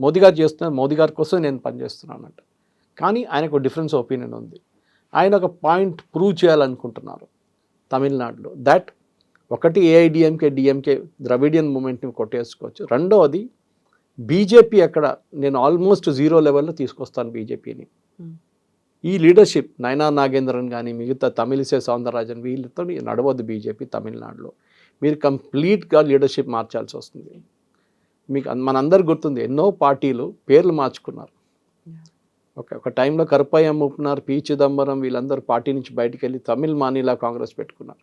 Modi గారు చేస్తున్నారు, మోదీ గారి కోసం నేను పనిచేస్తున్నాను అంట. కానీ ఆయనకు డిఫరెన్స్ ఒపీనియన్ ఉంది. ఆయన ఒక పాయింట్ ప్రూవ్ చేయాలనుకుంటున్నారు తమిళనాడులో, దట్ ఒకటి ఏఐడిఎంకే డిఎంకే ద్రవిడియన్ మూమెంట్ని కొట్టేసుకోవచ్చు. రెండవది బీజేపీ అక్కడ నేను ఆల్మోస్ట్ 0 లెవెల్లో తీసుకొస్తాను బీజేపీని. ఈ లీడర్షిప్ నయనా నాగేంద్రన్ కానీ మిగతా తమిళిసై సౌందరరాజన్ వీళ్ళతో నడవద్దు బీజేపీ తమిళనాడులో. మీరు కంప్లీట్గా లీడర్షిప్ మార్చాల్సి వస్తుంది. మీకు మనందరికి గుర్తుంది, ఎన్నో పార్టీలు పేర్లు మార్చుకున్నారు. ఒక టైంలో కరుపయ్య మూపున్నారు, పి చిదంబరం వీళ్ళందరూ పార్టీ నుంచి బయటికి వెళ్ళి తమిళ్ మానిలా కాంగ్రెస్ పెట్టుకున్నారు.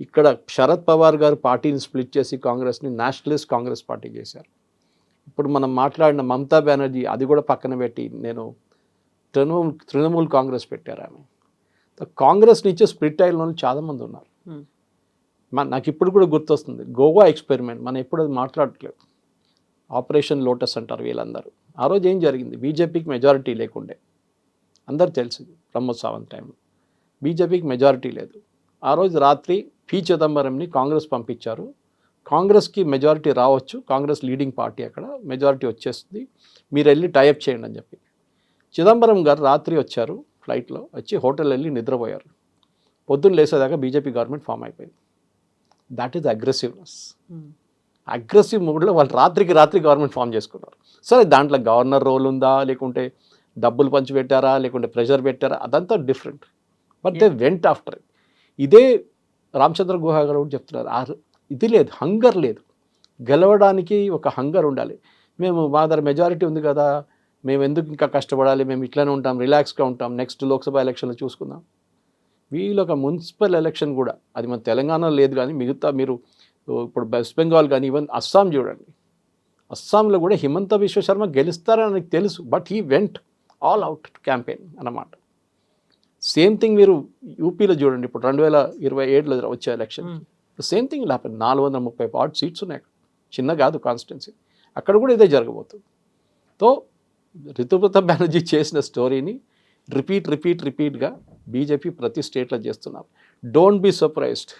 ఇక్కడ శరద్ పవార్ గారు పార్టీని స్ప్లిట్ చేసి కాంగ్రెస్ని నేషనలిస్ట్ కాంగ్రెస్ పార్టీ చేశారు. ఇప్పుడు మనం మాట్లాడిన మమతా బెనర్జీ అది కూడా పక్కన పెట్టి నేను తృణమూల్ కాంగ్రెస్ పెట్టారు ఆమె. కాంగ్రెస్ నుంచి స్ప్లిట్ అయిన వాళ్ళు చాలామంది ఉన్నారు. నాకు ఇప్పుడు కూడా గుర్తొస్తుంది గోవా ఎక్స్పెరిమెంట్, మనం ఎప్పుడు అది మాట్లాడట్లేదు. ఆపరేషన్ లోటస్ అంటారు వీళ్ళందరూ. ఆ రోజు ఏం జరిగింది, బీజేపీకి మెజారిటీ లేకుండే, అందరు తెలుసు ప్రమోద్ సావంత్ టైంలో బీజేపీకి మెజారిటీ లేదు. ఆ రోజు రాత్రి పి చిదంబరంని కాంగ్రెస్ పంపించారు. కాంగ్రెస్కి మెజారిటీ రావచ్చు, కాంగ్రెస్ లీడింగ్ పార్టీ అక్కడ మెజారిటీ వచ్చేస్తుంది, మీరు వెళ్ళి టైఅప్ చేయండి అని చెప్పి. చిదంబరం గారు రాత్రి వచ్చారు, ఫ్లైట్లో వచ్చి హోటల్ వెళ్ళి నిద్రపోయారు. పొద్దున్న లేసేదాకా బీజేపీ గవర్నమెంట్ ఫామ్ అయిపోయింది. That is aggressiveness. అగ్రెసివ్ మూడ్లో వాళ్ళు రాత్రికి రాత్రి గవర్నమెంట్ ఫామ్ చేసుకున్నారు. సరే దాంట్లో గవర్నర్ రోల్ ఉందా, లేకుంటే డబ్బులు పంచిపెట్టారా, లేకుంటే ప్రెషర్ పెట్టారా, అదంతా different. But they went after. ఇదే రామచంద్ర గుహ గారు కూడా చెప్తున్నారు, ఇది లేదు, హంగర్ లేదు. గెలవడానికి ఒక హంగర్ ఉండాలి. మేము మా దగ్గర మెజారిటీ ఉంది కదా, మేము ఎందుకు ఇంకా కష్టపడాలి, మేము ఇట్లానే ఉంటాం, రిలాక్స్గా ఉంటాం, నెక్స్ట్ లోక్సభ ఎలక్షన్లో చూసుకుందాం. వీళ్ళు ఒక మున్సిపల్ ఎలక్షన్ కూడా, అది మన తెలంగాణలో లేదు కానీ మిగతా మీరు ఇప్పుడు వెస్ట్ బెంగాల్ కానీ ఈవెన్ అస్సాం చూడండి, అస్సాంలో కూడా హిమంత బిశ్వ శర్మ గెలుస్తారని నాకు తెలుసు, but he went all out campaign అన్నమాట. సేమ్ థింగ్ మీరు యూపీలో చూడండి, ఇప్పుడు 2027లో వచ్చే election same thing happen. 430 seats ఉన్నాయి అక్కడ, చిన్న కాదు కాన్స్టిట్యున్సీ, అక్కడ కూడా ఇదే జరగబోతుంది. తో రితుప్రతాప్ బెనర్జీ చేసిన స్టోరీని రిపీట్గా బీజేపీ ప్రతి స్టేట్లో చేస్తున్నారు. Don't be surprised.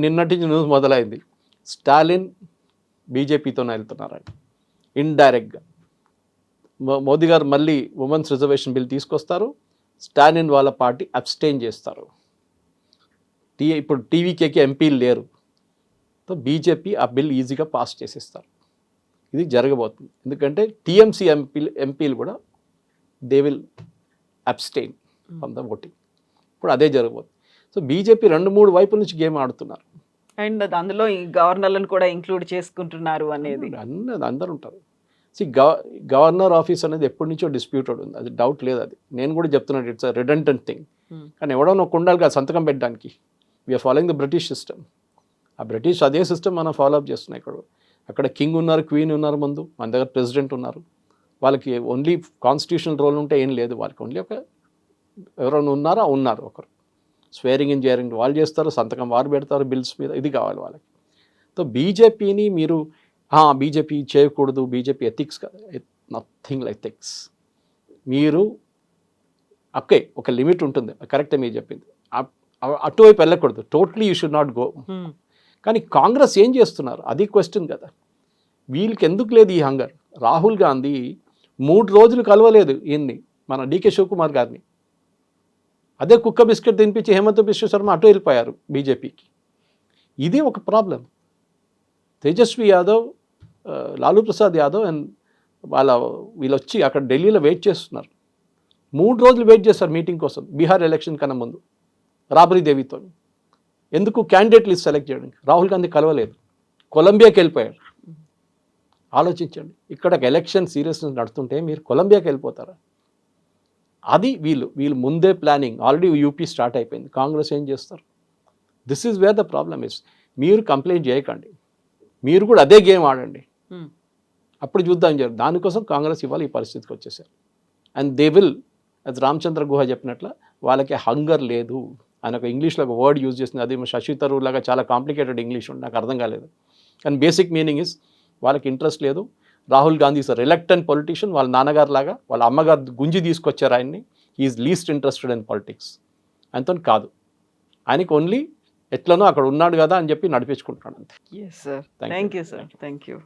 నిన్నటి న్యూస్ మొదలైంది, స్టాలిన్ బీజేపీతోనే వెళ్తున్నారండి ఇండైరెక్ట్గా. మోదీ గారు మళ్ళీ ఉమెన్స్ రిజర్వేషన్ బిల్ తీసుకొస్తారు, స్టాలిన్ వాళ్ళ పార్టీ అబ్స్టైన్ చేస్తారు. ఇప్పుడు టీవీకేకి ఎంపీలు లేరు, సో బీజేపీ ఆ బిల్ ఈజీగా పాస్ చేసేస్తారు. ఇది జరగబోతుంది, ఎందుకంటే టీఎంసీ ఎంపీలు కూడా they will abstain from the voting. ఇప్పుడు అదే జరగబోతుంది. సో బీజేపీ 2-3 వైపుల నుంచి గేమ్ ఆడుతున్నారు. అండ్ అందులో ఈ గవర్నర్లను కూడా ఇంక్లూడ్ చేసుకుంటున్నారు అనేది అందరూ ఉంటారు. గవర్నర్ ఆఫీస్ అనేది ఎప్పటి నుంచో డిస్ప్యూటెడ్ ఉంది, అది డౌట్ లేదు. అది నేను కూడా చెప్తున్నాను, ఇట్స్ అ రిడెండెంట్ థింగ్. కానీ ఎవడో ఒక ఉండాలి కదా సంతకం పెట్టడానికి. We are following the British system. ఆ బ్రిటిష్ అదే సిస్టమ్ మనం ఫాలో అప్ చేస్తున్నాం. అక్కడ కింగ్ ఉన్నారు, క్వీన్ ఉన్నారు, ముందు మన దగ్గర ప్రెసిడెంట్ ఉన్నారు. వాళ్ళకి ఓన్లీ కాన్స్టిట్యూషనల్ రోల్ ఉంటే ఏం లేదు, వాళ్ళకి ఓన్లీ ఒక ఎవరైనా ఉన్నారు ఒకరు స్వేరింగ్ ఇన్ జేరింగ్ వాళ్ళు చేస్తారు, సంతకం వారు పెడతారు బిల్స్ మీద, ఇది కావాలి వాళ్ళకి. సో బీజేపీని మీరు బీజేపీ చేయకూడదు, బీజేపీ ఎథిక్స్ కాదు, నథింగ్ లైక్ ఎథిక్స్. మీరు ఓకే ఒక లిమిట్ ఉంటుంది, కరెక్టే మీరు చెప్పింది, అటువైపు వెళ్ళకూడదు, totally you should not go. కానీ కాంగ్రెస్ ఏం చేస్తున్నారు అది క్వశ్చన్ కదా. వీళ్ళకి ఎందుకు లేదు ఈ హంగర్? రాహుల్ గాంధీ 3 రోజులు కలవలేదు ఈయన్ని, మన డీకే శివకుమార్ గారిని. అదే కుక్క బిస్కెట్ తినిపించి హేమంత్ బిశ్వ శర్మ అటు వెళ్ళిపోయారు బీజేపీకి. ఇది ఒక ప్రాబ్లం. తేజస్వి యాదవ్, లాలూ ప్రసాద్ యాదవ్ అండ్ వీళ్ళు వచ్చి అక్కడ ఢిల్లీలో వెయిట్ చేస్తున్నారు. 3 రోజులు వెయిట్ చేస్తారు మీటింగ్ కోసం, బీహార్ ఎలక్షన్ కన్నా ముందు రాబ్రీ దేవితో. ఎందుకు? క్యాండిడేట్ లిస్ట్ సెలెక్ట్ చేయడానికి. రాహుల్ గాంధీ కలవలేదు, కొలంబియాకి వెళ్ళిపోయారు. ఆలోచించండి, ఇక్కడ ఎలక్షన్ సీరియస్నెస్ నడుతుంటే మీరు కొలంబియాకి వెళ్ళిపోతారా? అది వీళ్ళు ముందే ప్లానింగ్. ఆల్రెడీ యూపీ స్టార్ట్ అయిపోయింది. కాంగ్రెస్ ఏం చేస్తారు? This is where the problem is. మీరు కంప్లైంట్ చేయకండి, మీరు కూడా అదే గేమ్ ఆడండి, అప్పుడు చూద్దాం చెప్పి. దానికోసం కాంగ్రెస్ ఇవాళ ఈ పరిస్థితికి వచ్చేసారు. అండ్ దే విల్, అది రామచంద్ర గుహ చెప్పినట్ల వాళ్ళకి హంగర్ లేదు. ఆయన ఒక ఇంగ్లీష్లో ఒక వర్డ్ యూజ్ చేస్తుంది, అది శశి తరూర్ లాగా చాలా కాంప్లికేటెడ్ ఇంగ్లీష్ ఉంది, నాకు అర్థం కాలేదు. కానీ బేసిక్ మీనింగ్ ఇస్ వాళ్ళకి ఇంట్రెస్ట్ లేదు. Rahul Gandhi is a reluctant politician. వాళ్ళ నాన్నగారు లాగా వాళ్ళ అమ్మగారు గుంజి తీసుకొచ్చారు ఆయన్ని. He's least interested in politics. ఆయనతో కాదు. ఆయనకి ఓన్లీ ఎట్లనో అక్కడ ఉన్నాడు కదా అని చెప్పి నడిపించుకుంటున్నాడు అంతే. Yes sir, Thank you. Thank you sir, thank you.